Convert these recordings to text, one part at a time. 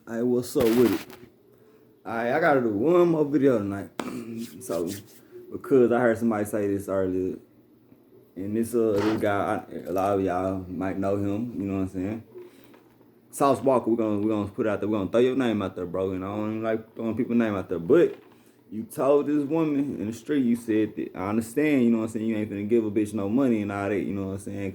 Hey, what's up with it? Alright, I gotta do one more video tonight. So, because I heard somebody say this earlier, and this guy, a lot of y'all might know him. You know what I'm saying? Sauce Walker, we're gonna put out there. We're gonna throw your name out there, bro. And I don't even like throwing people's name out there, but you told this woman in the street, you said that I understand. You know what I'm saying? You ain't finna give a bitch no money and all that. You know what I'm saying?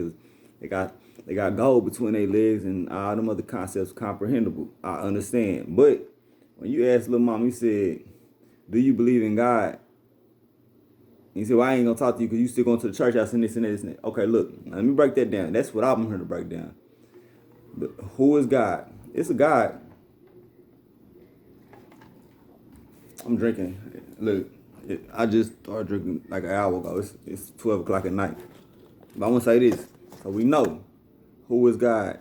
Because they got gold between their legs and all them other concepts comprehensible. I understand, but when you asked Lil Mama, you said, "Do you believe in God?" And he said, "Well, I ain't gonna talk to you because you still going to the church house and this and this and that." Okay, look, let me break that down. That's what I'm here to break down. But who is God? It's a God. I'm drinking. Look, I just started drinking like an hour ago. It's 12 o'clock at night. But I want to say this, so we know who is God.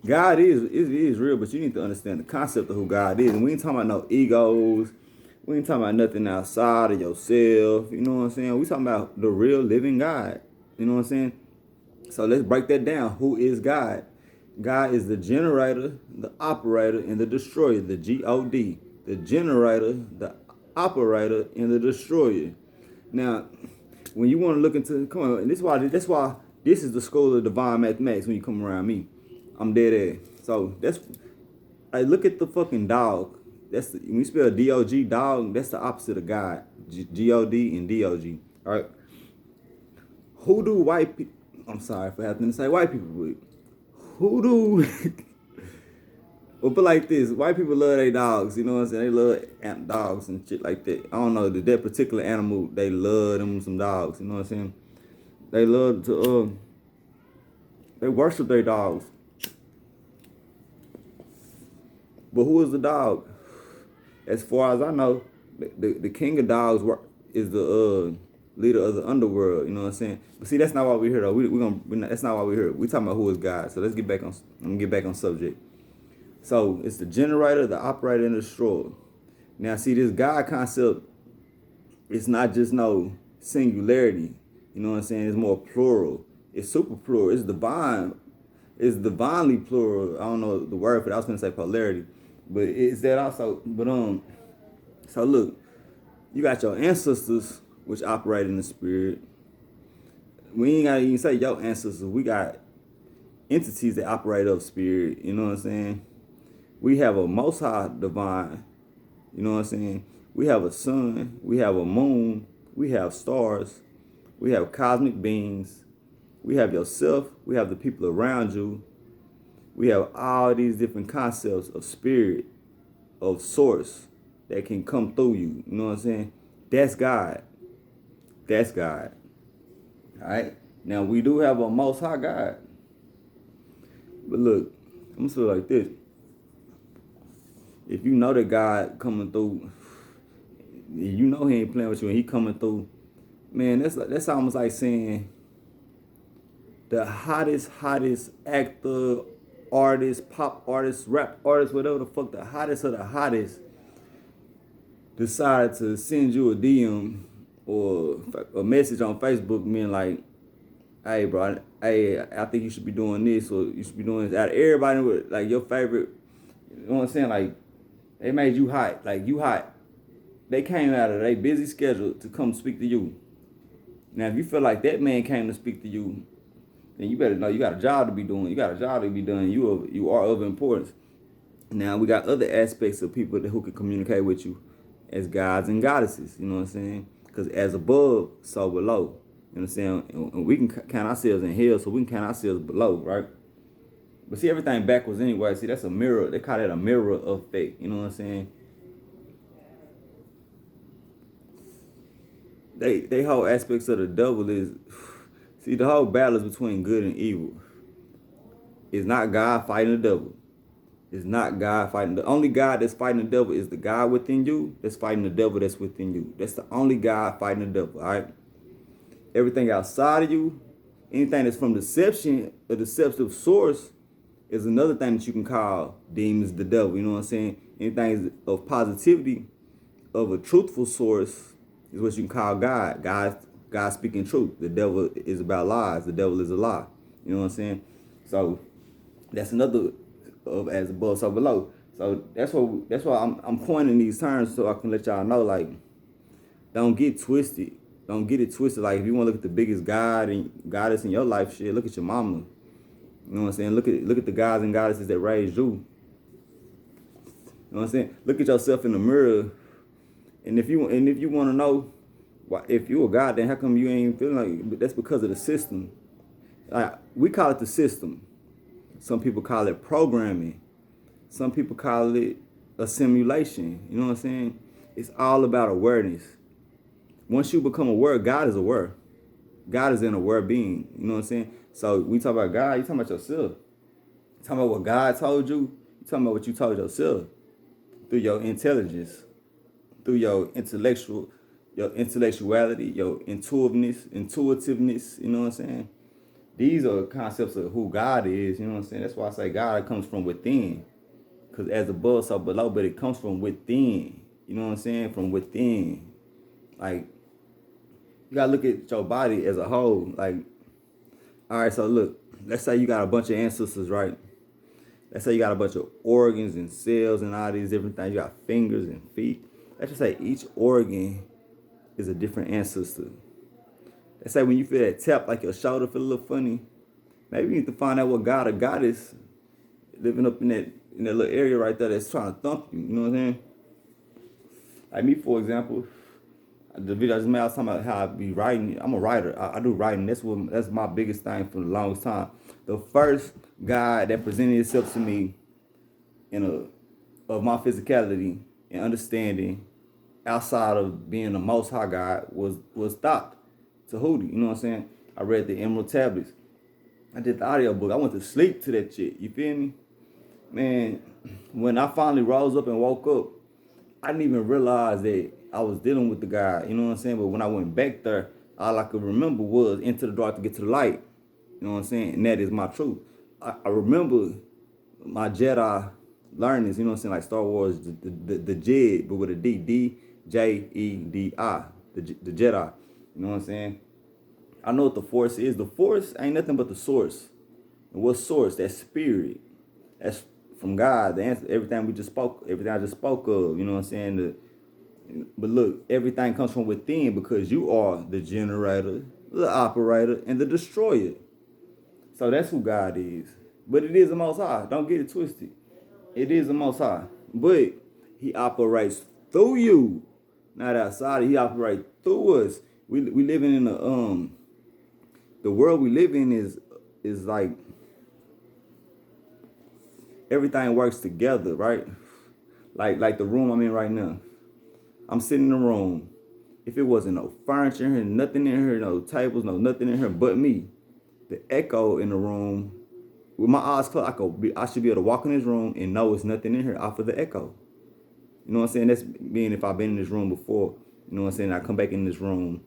God is real, but you need to understand the concept of who God is. And we ain't talking about no egos. We ain't talking about nothing outside of yourself. You know what I'm saying? We talking about the real living God. You know what I'm saying? So let's break that down. Who is God? God is the generator, the operator, and the destroyer. The G-O-D. The generator, the operator, and the destroyer. Now, when you want to look into, come on, and that's why this is the school of divine mathematics. When you come around me, I'm dead ass. So that's, I look at the fucking dog. That's the, when you spell D-O-G, dog, that's the opposite of God. G-O-D and D-O-G. All right. Who do white people, I'm sorry for having to say white people, but who do, well, put like this, white people love their dogs, you know what I'm saying? They love dogs and shit like that. I don't know, that particular animal, they love them some dogs, you know what I'm saying? They love to, they worship their dogs. But who is the dog? As far as I know, the king of dogs is the leader of the underworld. You know what I'm saying? But see, that's not why we're here though. That's not why we're here. We talking about who is God. So let's get back on. I'm gonna get back on subject. So it's the generator, the operator, and the destroyer. Now, see, this God concept, it's not just no singularity. You know what I'm saying? It's more plural. It's super plural. It's divine. It's divinely plural. I don't know the word for that. I was gonna say polarity, but it's that also. But so look, you got your ancestors which operate in the spirit. We ain't gotta even say your ancestors. We got entities that operate of spirit. You know what I'm saying? We have a most high divine. You know what I'm saying? We have a sun. We have a moon. We have stars. We have cosmic beings. We have yourself. We have the people around you. We have all these different concepts of spirit, of source that can come through you. You know what I'm saying? That's God. That's God. All right. Now we do have a most high God. But look, I'm gonna say it like this. If you know that God coming through, you know he ain't playing with you and he coming through, man, that's almost like saying the hottest actor, artist, pop artist, rap artist, whatever the fuck, the hottest of the hottest decide to send you a DM or a message on Facebook being like, "Hey, bro, hey, I think you should be doing this or you should be doing this." Out of everybody with like your favorite, you know what I'm saying? Like, they made you hot, like you hot. They came out of their busy schedule to come speak to you. Now, if you feel like that man came to speak to you, then you better know you got a job to be doing. You got a job to be done. You are of importance. Now, we got other aspects of people who can communicate with you as gods and goddesses. You know what I'm saying? Because as above, so below. You know what I'm saying? And we can count ourselves in hell, so we can count ourselves below, right? But see, everything backwards anyway. See, that's a mirror. They call that a mirror effect. You know what I'm saying? They whole aspects of the devil is, see, the whole battle is between good and evil. It's not God fighting the devil. It's not God fighting. The only God that's fighting the devil is the God within you that's fighting the devil that's within you. That's the only God fighting the devil, all right? Everything outside of you, anything that's from deception, a deceptive source, is another thing that you can call demons, the devil. You know what I'm saying? Anything of positivity, of a truthful source, is what you can call God. God speaking truth. The devil is about lies. The devil is a lie. You know what I'm saying? So that's another of as above, so below. So that's why I'm coining these terms so I can let y'all know, like, don't get twisted. Don't get it twisted. Like, if you want to look at the biggest God and goddess in your life, shit, look at your mama. You know what I'm saying? Look at the gods and goddesses that raised you. You know what I'm saying? Look at yourself in the mirror, and if you want to know, why, if you a god, then how come you ain't feeling like? But that's because of the system. Like, we call it the system. Some people call it programming. Some people call it a simulation. You know what I'm saying? It's all about awareness. Once you become aware, God is aware. God is an aware being. You know what I'm saying? So we talk about God, you talking about yourself. You talking about what God told you, you talking about what you told yourself through your intelligence, through your intellectuality, your intuitiveness, you know what I'm saying? These are concepts of who God is, you know what I'm saying? That's why I say God comes from within. Because as above, so below, but it comes from within. You know what I'm saying? From within. Like, you gotta look at your body as a whole. Like, all right, so look, let's say you got a bunch of ancestors, right? Let's say you got a bunch of organs and cells and all these different things. You got fingers and feet. Let's just say each organ is a different ancestor. Let's say when you feel that tap, like your shoulder feel a little funny, maybe you need to find out what god or goddess living up in that little area right there that's trying to thump you. You know what I'm saying? Like me, for example, the video I just made, I was talking about how I be writing. I'm a writer. I do writing. That's my biggest thing for the longest time. The first God that presented itself to me of my physicality and understanding outside of being the most high God was Thought Tahuti. You know what I'm saying? I read the Emerald Tablets. I did the audio book. I went to sleep to that shit. You feel me? Man, when I finally rose up and woke up, I didn't even realize that I was dealing with the guy. You know what I'm saying? But when I went back there, all I could remember was into the dark to get to the light. You know what I'm saying? And that is my truth. I remember my Jedi learnings, you know what I'm saying? Like Star Wars, the Jedi, but with a D, D-J-E-D-I, the Jedi. You know what I'm saying? I know what the Force is. The Force ain't nothing but the source. And what source? That spirit. That's from God. The answer, everything I just spoke of, you know what I'm saying? But look, everything comes from within because you are the generator, the operator, and the destroyer. So that's who God is. But it is the Most High. Don't get it twisted. It is the Most High. But He operates through you, not outside. He operates through us. We living in the world we live in is like everything works together, right? Like the room I'm in right now. I'm sitting in the room. If it wasn't no furniture in here, nothing in here, no tables, no nothing in here but me, the echo in the room, with my eyes closed, I should be able to walk in this room and know it's nothing in here off of the echo. You know what I'm saying? That's being if I've been in this room before. You know what I'm saying? I come back in this room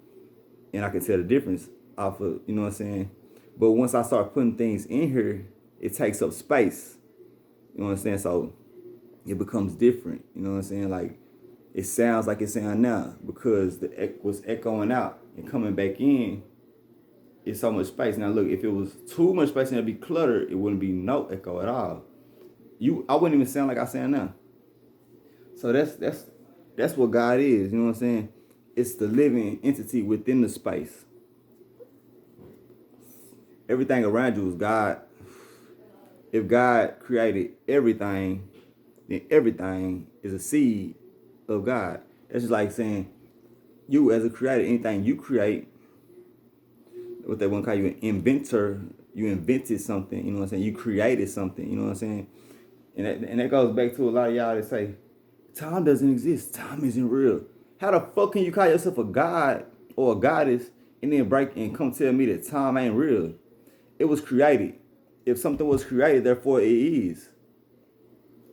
and I can tell the difference off of, you know what I'm saying? But once I start putting things in here, it takes up space. You know what I'm saying? So it becomes different. You know what I'm saying? Like, it sounds like it sounds now because the was echoing out and coming back in. It's so much space. Now look, if it was too much space and it'd be cluttered, it wouldn't be no echo at all. I wouldn't even sound like I sound now. So that's what God is. You know what I'm saying? It's the living entity within the space. Everything around you is God. If God created everything, then everything is a seed of God. That's just like saying you as a creator, anything you create, what they want to call you an inventor, you invented something, you know what I'm saying? You created something, you know what I'm saying? And that goes back to a lot of y'all that say, time doesn't exist, time isn't real. How the fuck can you call yourself a god or a goddess and then break and come tell me that time ain't real? It was created. If something was created, therefore it is.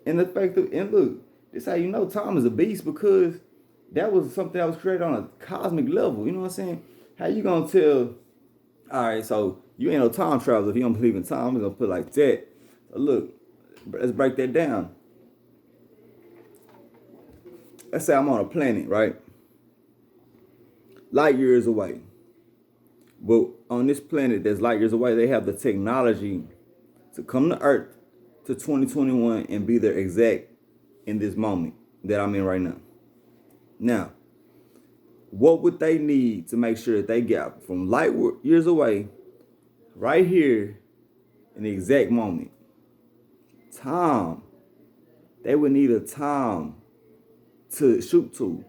And the fact that, and look, this how you know time is a beast because that was something that was created on a cosmic level. You know what I'm saying? How you gonna tell, all right, so you ain't no time traveler if you don't believe in time. I'm gonna put it like that. So look, let's break that down. Let's say I'm on a planet, right? Light years away. But on this planet that's light years away, they have the technology to come to Earth to 2021 and be there exact in this moment that I'm in right now. Now, what would they need to make sure that they got from light years away, right here, in the exact moment? Time. They would need a time to shoot to.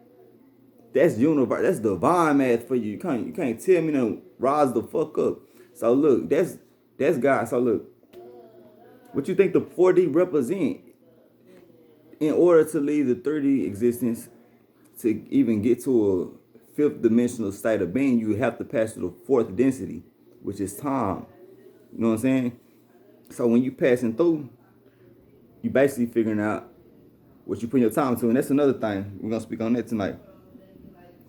That's universe. That's divine math for you. You can't tell me to rise the fuck up. So look, that's God. So look, what you think the 4D represent? In order to leave the 3D existence to even get to a fifth dimensional state of being, you have to pass through the fourth density, which is time. You know what I'm saying? So when you passing through, you basically figuring out what you put your time to, and that's another thing. We're gonna speak on that tonight.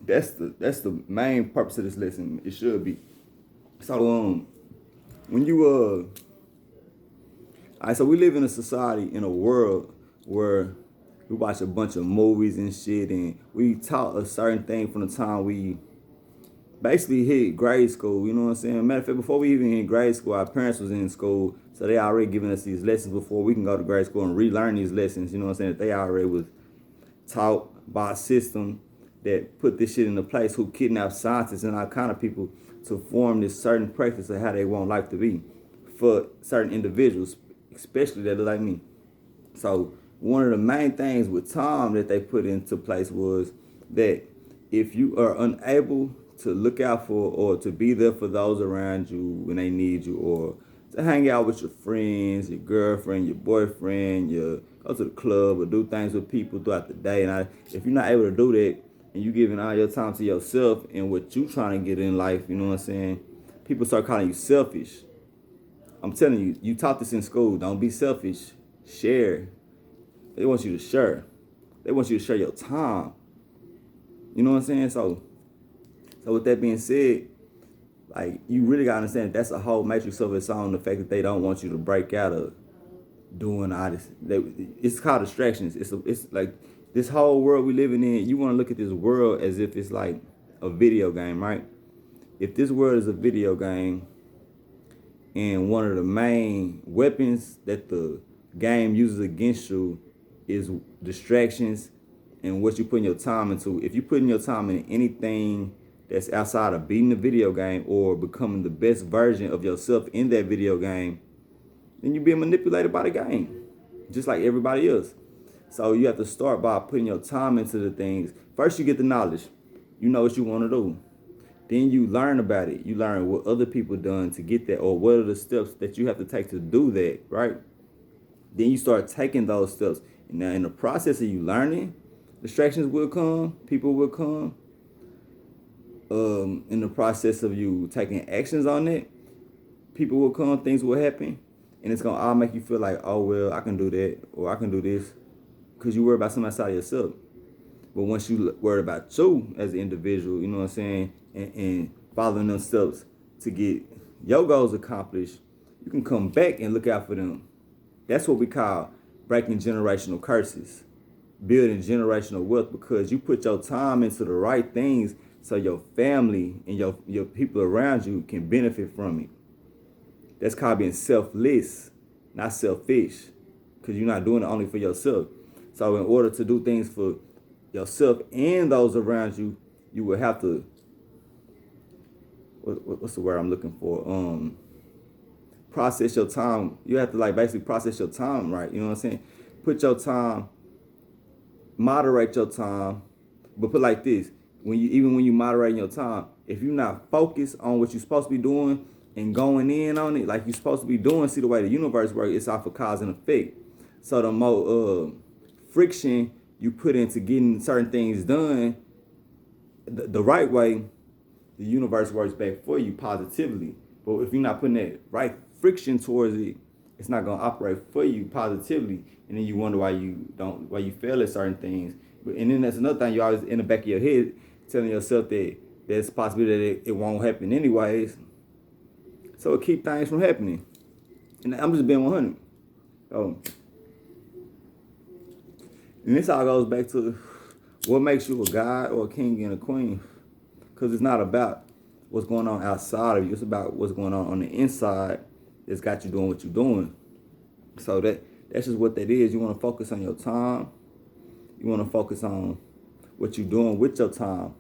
That's the main purpose of this lesson. It should be. So when you alright, so we live in a society, in a world where we watch a bunch of movies and shit, and we taught a certain thing from the time we basically hit grade school. You know what I'm saying? Matter of fact, before we even hit grade school, our parents was in school, so they already giving us these lessons before we can go to grade school and relearn these lessons. You know what I'm saying? That they already was taught by a system that put this shit into place, who kidnapped scientists and all kind of people to form this certain practice of how they want life to be for certain individuals, especially that look like me. So one of the main things with time that they put into place was that if you are unable to look out for or to be there for those around you when they need you, or to hang out with your friends, your girlfriend, your boyfriend, go to the club or do things with people throughout the day, and if you're not able to do that, and you giving all your time to yourself and what you trying to get in life, you know what I'm saying? People start calling you selfish. I'm telling you, you taught this in school. Don't be selfish. Share. They want you to share. They want you to share your time. You know what I'm saying? So with that being said, like, you really gotta understand that's a whole matrix of its own. The fact that they don't want you to break out of doing all this. It's called distractions. It's like this whole world we living in. You want to look at this world as if it's like a video game, right? If this world is a video game, and one of the main weapons that the game uses against you is distractions and what you putting your time into. If you putting your time in anything that's outside of beating the video game or becoming the best version of yourself in that video game, then you're being manipulated by the game, just like everybody else. So you have to start by putting your time into the things. First, you get the knowledge. You know what you want to do. Then you learn about it. You learn what other people done to get that, or what are the steps that you have to take to do that, right? Then you start taking those steps. And now in the process of you learning, distractions will come, people will come. In the process of you taking actions on it, people will come, things will happen. And it's going to all make you feel like, oh, well, I can do that, or I can do this. Because you worry about something outside of yourself. But once you worry about you as an individual, you know what I'm saying, and following those steps to get your goals accomplished, you can come back and look out for them. That's what we call breaking generational curses, building generational wealth, because you put your time into the right things so your family and your people around you can benefit from it. That's called being selfless, not selfish, because you're not doing it only for yourself. So in order to do things for yourself and those around you, you will have to, what's the word I'm looking for? Process your time. You have to basically process your time, right? You know what I'm saying? Put your time, moderate your time, but put like this: when you moderating your time, if you're not focused on what you're supposed to be doing and going in on it like you're supposed to be doing, see the way the universe works, it's off of cause and effect. So the more friction you put into getting certain things done the right way, the universe works back for you positively. But if you're not putting that right friction towards it, it's not gonna operate for you positively, and then you wonder why you fail at certain things. And then that's another thing, you always in the back of your head telling yourself that there's a possibility that it won't happen anyways. So it keep things from happening. And I'm just being 100. And this all goes back to what makes you a god or a king and a queen. Because it's not about what's going on outside of you. It's about what's going on the inside that's got you doing what you're doing. So that's just what that is. You want to focus on your time. You want to focus on what you're doing with your time,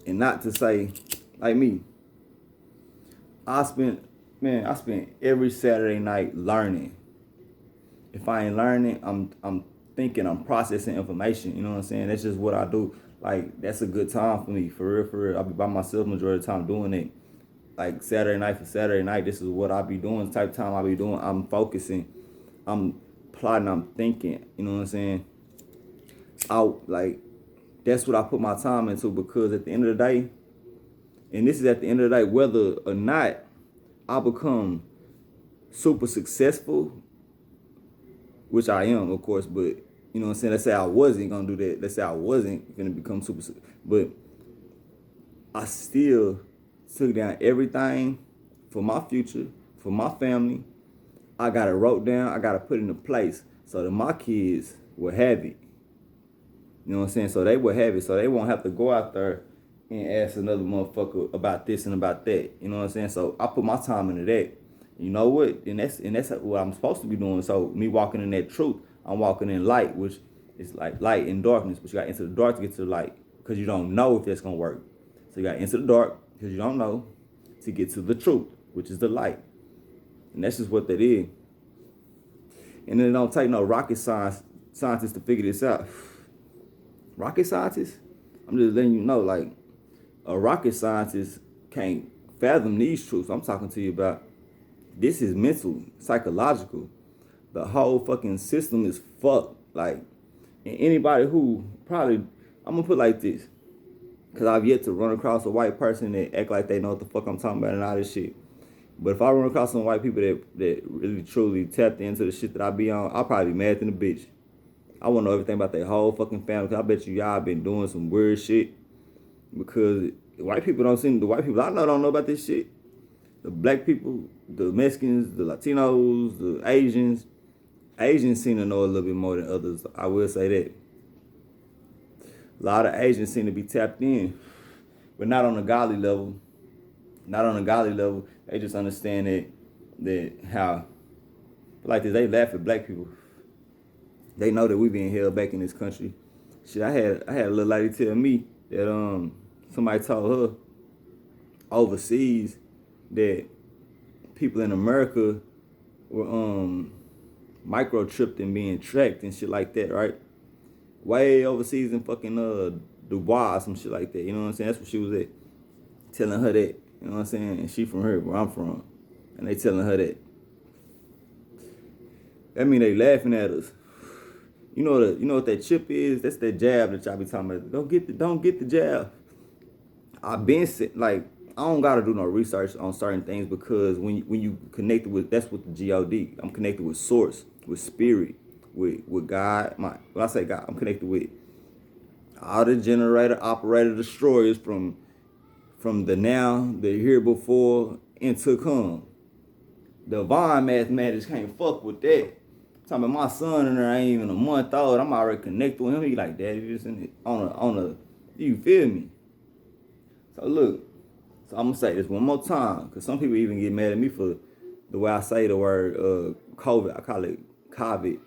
and not to say, like me, I spent every Saturday night learning. If I ain't learning, I'm thinking, I'm processing information. You know what I'm saying? That's just what I do. Like, that's a good time for me, for real, for real. I'll be by myself majority of the time doing it. Like Saturday night for Saturday night, this is what I be doing. Type of time I be doing. I'm focusing. I'm plotting. I'm thinking. You know what I'm saying? Like, that's what I put my time into, because at the end of the day, and this is at the end of the day, whether or not I become super successful, which I am, of course, but you know what I'm saying? Let's say I wasn't gonna do that. Let's say I wasn't gonna become super, but I still took down everything for my future, for my family. I got it wrote down. I got to put it into place so that my kids will have it. You know what I'm saying? So they will have it. So they won't have to go out there and ask another motherfucker about this and about that. You know what I'm saying? So I put my time into that. You know what? And that's what I'm supposed to be doing. So me walking in that truth, I'm walking in light, which is like light and darkness. But you got into the dark to get to the light, because you don't know if that's gonna work. So you got into the dark because you don't know, to get to the truth, which is the light. And that's just what that is. And then it don't take no rocket scientists to figure this out. Rocket scientists? I'm just letting you know, like, a rocket scientist can't fathom these truths I'm talking to you about. This is mental, psychological. The whole fucking system is fucked. Like, and anybody who probably, I'm gonna put it like this, because I've yet to run across a white person that act like they know what the fuck I'm talking about and all this shit. But if I run across some white people that really truly tapped into the shit that I be on, I'll probably be mad than a bitch. I want to know everything about their whole fucking family, because I bet you y'all been doing some weird shit. Because white people the white people I know don't know about this shit. The black people, the Mexicans, the Latinos, the Asians seem to know a little bit more than others. I will say that. A lot of Asians seem to be tapped in, but not on a godly level. Not on a godly level. They just understand that how, like this, they laugh at black people. They know that we being held back in this country. Shit, I had a little lady tell me that somebody told her overseas that people in America were microchipped and being tracked and shit like that, right? Way overseas in fucking Dubai, some shit like that. You know what I'm saying? That's what she was at, telling her that. You know what I'm saying? And she from here, where I'm from, and they telling her that. That mean they laughing at us. You know what that chip is? That's that jab that y'all be talking about. Don't get the jab. I've been like, I don't gotta do no research on certain things, because when you connected with, that's what the God. I'm connected with source, with spirit, with God. When I say God, I'm connected with all the generator, operator, destroyers from the now, the here before, and to come. Divine mathematics can't fuck with that. I'm talking about my son in there ain't even a month old. I'm already connected with him. He like, Daddy, just in it, on a, you feel me? So look, so I'm gonna say this one more time, because some people even get mad at me for the way I say the word COVID. I call it COVID.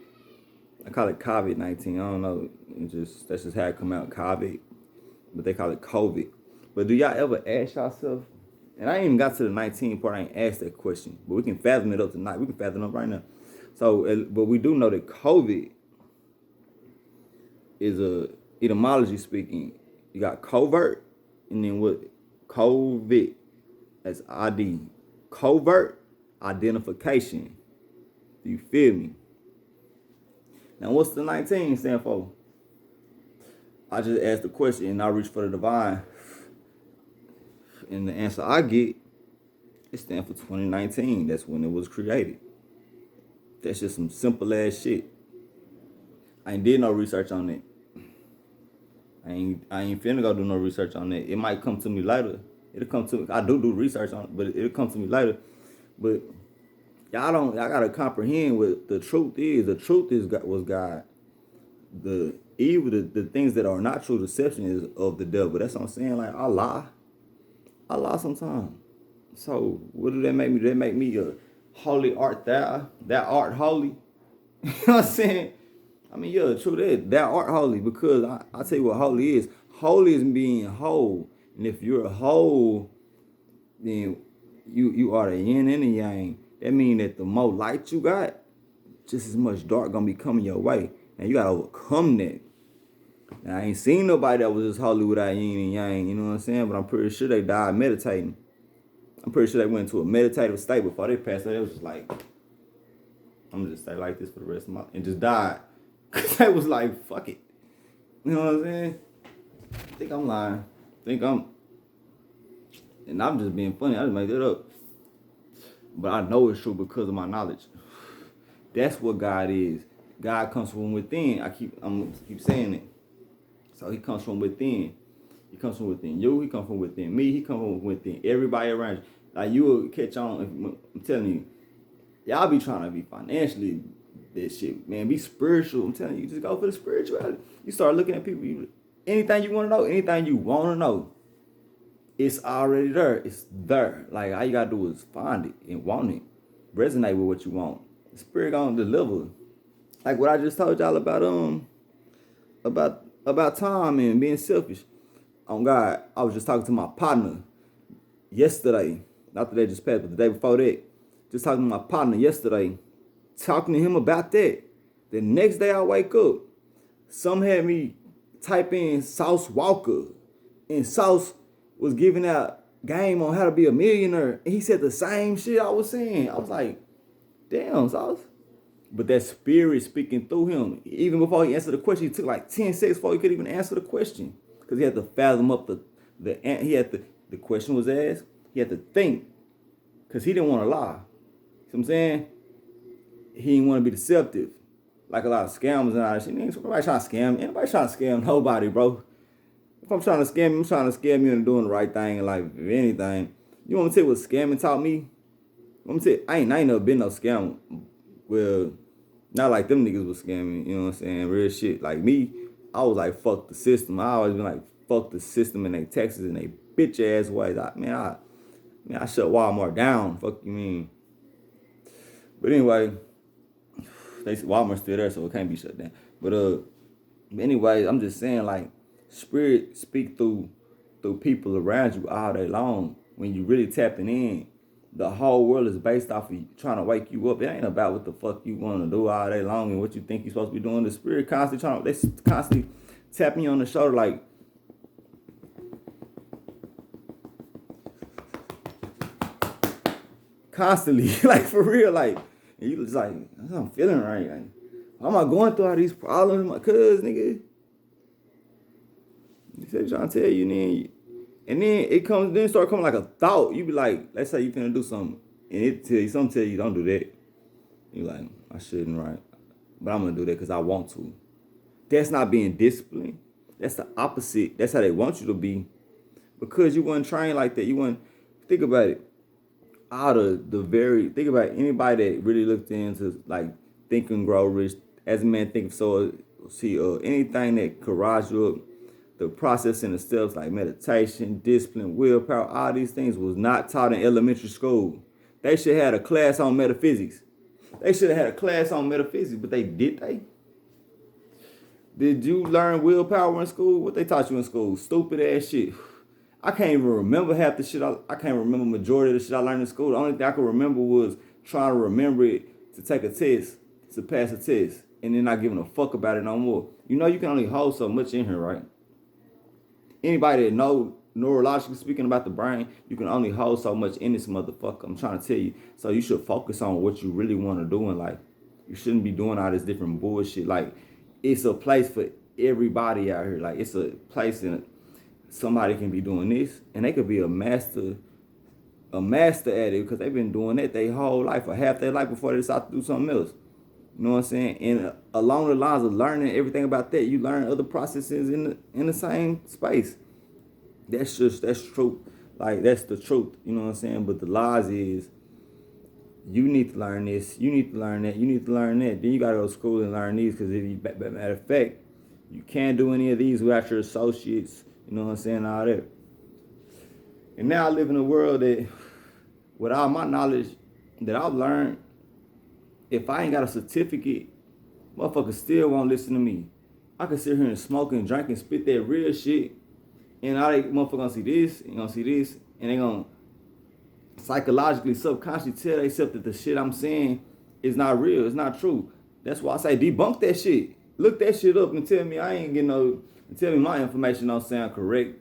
I call it COVID-19. I don't know. That's just how it come out, COVID. But they call it COVID. But do y'all ever ask yourself? And I ain't even got to the 19 part. I ain't asked that question. But we can fathom it up tonight. We can fathom it up right now. So, but we do know that COVID is etymology speaking. You got covert, and then what? COVID. That's ID. Covert identification. Do you feel me? Now, what's the 19 stand for? I just asked the question and I reach for the divine. And the answer I get, it stands for 2019. That's when it was created. That's just some simple ass shit. I ain't did no research on it. I ain't finna go do no research on it. It might come to me later. It'll come to me. I do research on it, but it'll come to me later. But y'all gotta comprehend what the truth is. The truth was God. The evil, the things that are not true, deception is of the devil. That's what I'm saying. Like, I lie sometimes. So what do that make me? That make me a holy art thou art holy. You know what I'm saying? I mean, yeah, true that. Thou art holy because I tell you what holy is. Holy is being whole. And if you're whole, then you are the yin and the yang. That means that the more light you got, just as much dark gonna be coming your way. And you gotta overcome that. Now, I ain't seen nobody that was just holy without yin and yang, you know what I'm saying? But I'm pretty sure they died meditating. I'm pretty sure they went into a meditative state before they passed away. It was just like, I'm gonna just stay like this for the rest of my life. And just died. Cause they was like, fuck it. You know what I'm saying? I think I'm lying. And I'm just being funny. I just made that up. But I know it's true because of my knowledge. That's what God is. God comes from within. I'm keep saying it. So he comes from within. He comes from within you. He comes from within me. He comes from within everybody around you. Like you will catch on. I'm telling you, y'all be trying to be financially this shit, man. Be spiritual. I'm telling you, just go for the spirituality. You start looking at people. Anything you want to know, anything you want to know, it's already there. It's there. Like all you gotta do is find it and want it. Resonate with what you want. The spirit gonna deliver. Like what I just told y'all about time and being selfish. On God, I was just talking to my partner yesterday. Not the day just passed, but the day before that. Just talking to my partner yesterday. Talking to him about that. The next day I wake up, some had me type in Sauce Walker. And Sauce was giving out game on how to be a millionaire. And he said the same shit I was saying. I was like, damn, Sauce. But that spirit speaking through him, even before he answered the question, he took like 10 seconds before he could even answer the question. Because he had to fathom up the question was asked. He had to think. Because he didn't want to lie. See what I'm saying? He didn't want to be deceptive. Like a lot of scammers and all that shit. Nobody trying to scam. Ain't nobody trying to scam nobody, bro. If I'm trying to scam you, I'm trying to scam you into doing the right thing in life, if anything. You want me to tell you what scamming taught me? I'm tell you, I ain't never been no scammer. Well, not like them niggas was scamming, you know what I'm saying? Real shit. Like me, I was like, fuck the system. I always been like, fuck the system and they taxes and they bitch ass ways. I shut Walmart down. Fuck you mean? But anyway, Walmart's still there, so it can't be shut down. But anyway, I'm just saying, like, spirit speak through people around you all day long. When you really tapping in, the whole world is based off of you, trying to wake you up. It ain't about what the fuck you want to do all day long and what you think you're supposed to be doing. The spirit constantly tapping you on the shoulder, like, constantly, like for real, like, and you just like, I'm feeling right. Like, why am I going through all these problems? My cuz, nigga. He said, trying to tell you, and then it start coming like a thought. You be like, let's say you finna do something, and something tell you don't do that. You like, I shouldn't, right? But I'm gonna do that because I want to. That's not being disciplined. That's the opposite. That's how they want you to be, because you weren't trained like that. You weren't. Think about it. Think about anybody that really looked into like Think and Grow Rich, As a Man Think So. See, anything that could rise you up. The process and the steps like meditation, discipline, willpower, all these things was not taught in elementary school. They should have had a class on metaphysics. But did they? Did you learn willpower in school? What they taught you in school? Stupid ass shit. I can't even remember half the shit. I can't remember majority of the shit I learned in school. The only thing I could remember was trying to remember it to take a test, to pass a test, and then not giving a fuck about it no more. You know you can only hold so much in here, right? Anybody that know neurologically speaking about the brain, you can only hold so much in this motherfucker. I'm trying to tell you. So you should focus on what you really want to do in life. You shouldn't be doing all this different bullshit. Like, it's a place for everybody out here. Like, it's a place in somebody can be doing this, and they could be a master at it because they've been doing that their whole life or half their life before they decide to do something else. You know what I'm saying? And along the lines of learning everything about that, you learn other processes in the same space. That's truth. Like, that's the truth. You know what I'm saying? But the lies is, you need to learn this, you need to learn that, you need to learn that. Then you gotta go to school and learn these, because matter of fact, you can't do any of these without your associates. You know what I'm saying? All that. And now I live in a world that, with all my knowledge that I've learned, if I ain't got a certificate Motherfuckers still won't listen to me. I can sit here and smoke and drink and spit that real shit, and all they motherfuckers gonna see this, and gonna see this, and they gonna psychologically, subconsciously tell themselves that the shit I'm saying is not real, it's not true. That's why I say debunk that shit. Look that shit up and tell me I ain't getting no, tell me my information don't sound correct.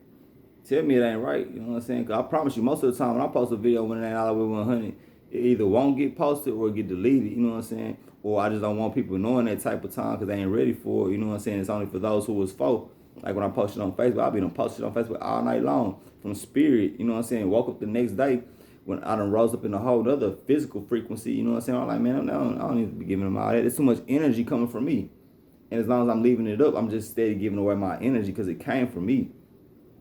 Tell me it ain't right. You know what I'm saying? Cause I promise you, most of the time when I post a video when it ain't all the way 100, it either won't get posted or get deleted. You know what I'm saying? Or I just don't want people knowing that type of time because they ain't ready for it. You know what I'm saying? It's only for those who was for. Like when I posted on Facebook, I'll be done posted on Facebook all night long from spirit. You know what I'm saying? Woke up the next day when I done rose up in a whole other physical frequency. You know what I'm saying? I'm like, man, I don't need to be giving them all that. There's too much energy coming from me. And as long as I'm leaving it up, I'm just steady giving away my energy because it came from me.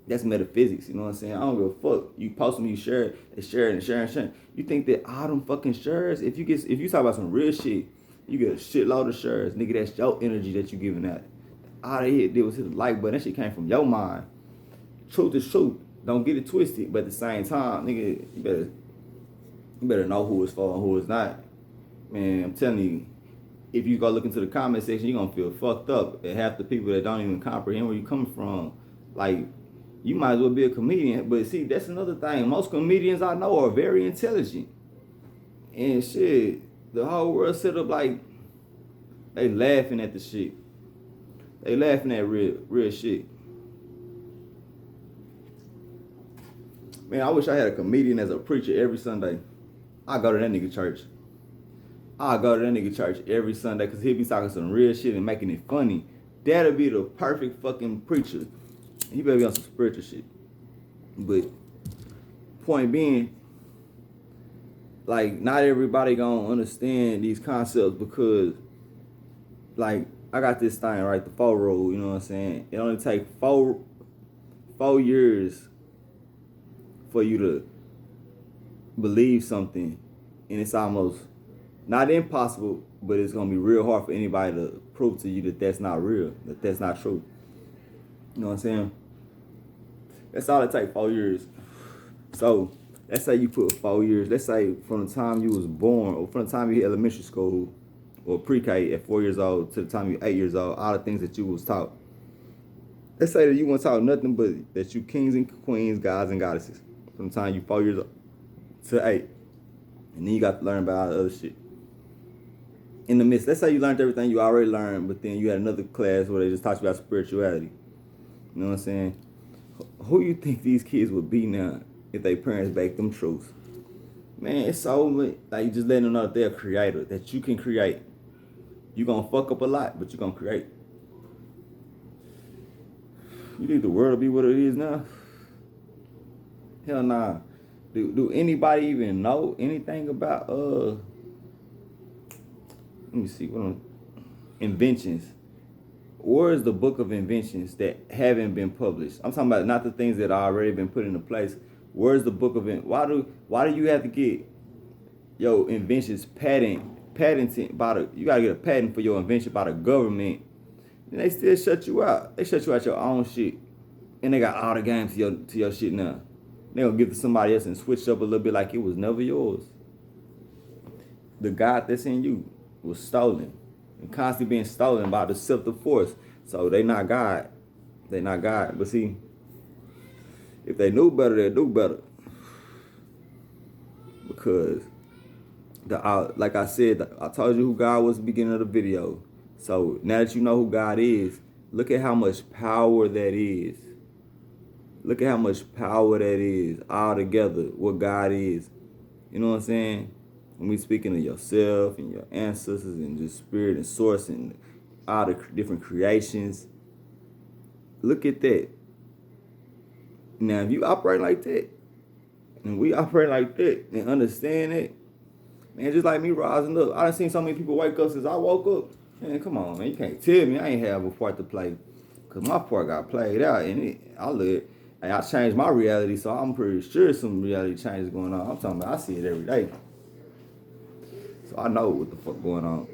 That's metaphysics, you know what I'm saying? I don't give a fuck. You post them, you share it, and share it, and share it, and share it. You think that all them fucking shares, if you talk about some real shit, you get a shitload of shares, nigga. That's your energy that you giving out. All they did was hit the like button. That shit came from your mind. Truth is truth. Don't get it twisted. But at the same time, nigga, you better know who it's for and who it's not. Man, I'm telling you, if you go look into the comment section, you're gonna feel fucked up. And half the people that don't even comprehend where you coming from, like, you might as well be a comedian. But see, that's another thing. Most comedians I know are very intelligent. And shit, the whole world set up like they laughing at the shit. They laughing at real shit. Man, I wish I had a comedian as a preacher every Sunday. I go to that nigga church. I go to that nigga church every Sunday because he'll be talking some real shit and making it funny. That'll be the perfect fucking preacher. He better be on some spiritual shit. But point being, like, not everybody gonna understand these concepts because, like, I got this thing, right? The 4 rule, you know what I'm saying? It only take four years for you to believe something, and it's almost not impossible, but it's gonna be real hard for anybody to prove to you that that's not real, that that's not true. You know what I'm saying? That's all it takes, 4 years. So let's say you put 4 years. Let's say from the time you was born, or from the time you hit elementary school, or pre-K at 4 years old to the time you're 8 years old, all the things that you was taught. Let's say that you weren't taught nothing but that you kings and queens, gods and goddesses. From the time you 4 years old to 8, and then you got to learn about all the other shit. In the midst, let's say you learned everything you already learned, but then you had another class where they just taught you about spirituality. You know what I'm saying? Who you think these kids would be now if their parents baked them truths? Man, it's so much, like, you just letting them know that they're a creator, that you can create. You gonna fuck up a lot, but you gonna create. You think the world will be what it is now? Hell nah. Do anybody even know anything about let me see, inventions? Where is the book of inventions that haven't been published? I'm talking about not the things that are already been put into place. Where's the book of why do you have to get your inventions patented by the, you gotta get a patent for your invention by the government, and they still shut you out. They shut you out your own shit, and they got all the games to your shit now. They gonna give it to somebody else and switch up a little bit like it was never yours. The God that's in you was stolen and constantly being stolen by the deceptive force. So they not God. They not God. But see, if they knew better, they'd do better. Because like I said, I told you who God was at the beginning of the video. So now that you know who God is, look at how much power that is. Look at how much power that is all together, what God is. You know what I'm saying? When we speaking of yourself and your ancestors and just spirit and source and all the different creations, look at that. Now, if you operate like that, and we operate like that, and understand it, man, just like me rising up, I done seen so many people wake up since I woke up. Man, come on, man, you can't tell me I ain't have a part to play, cause my part got played out, and I changed my reality, so I'm pretty sure some reality changes going on. I'm talking about, I see it every day. So I know what the fuck going on.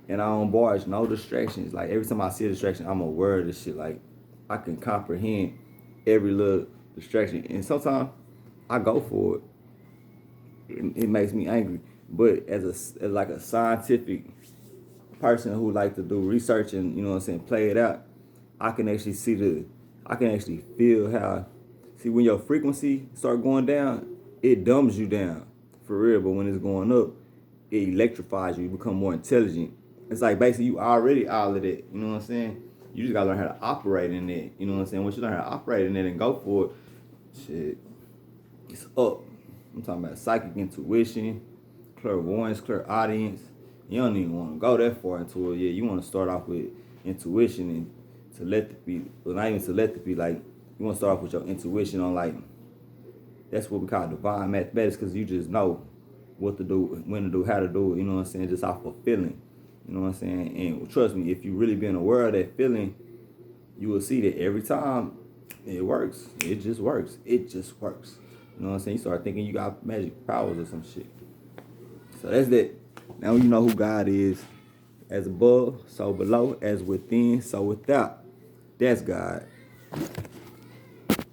And I don't barge no distractions. Like, every time I see a distraction, I'm aware of this shit. Like, I can comprehend every little distraction. And sometimes I go for it. It makes me angry. But as like a scientific person who like to do research and, you know what I'm saying, play it out, I can actually I can actually feel how, see, when your frequency start going down, it dumbs you down for real. But when it's going up, it electrifies you. You become more intelligent. It's like basically you already all of that. You know what I'm saying? You just gotta learn how to operate in it. You know what I'm saying? Once you learn how to operate in it and go for it, shit, it's up. I'm talking about psychic intuition, clairvoyance, clairaudience. You don't even want to go that far into it. Yeah, you want to start off with intuition and telepathy. Well, not even telepathy. Like, you want to start off with your intuition on, like, that's what we call divine mathematics, because you just know what to do, when to do, how to do it. You know what I'm saying? Just off of feeling. You know what I'm saying? And trust me, if you really been aware of that feeling, you will see that every time it works. It just works. It just works. You know what I'm saying? You start thinking you got magic powers or some shit. So that's that. Now you know who God is. As above, so below. As within, so without. That's God.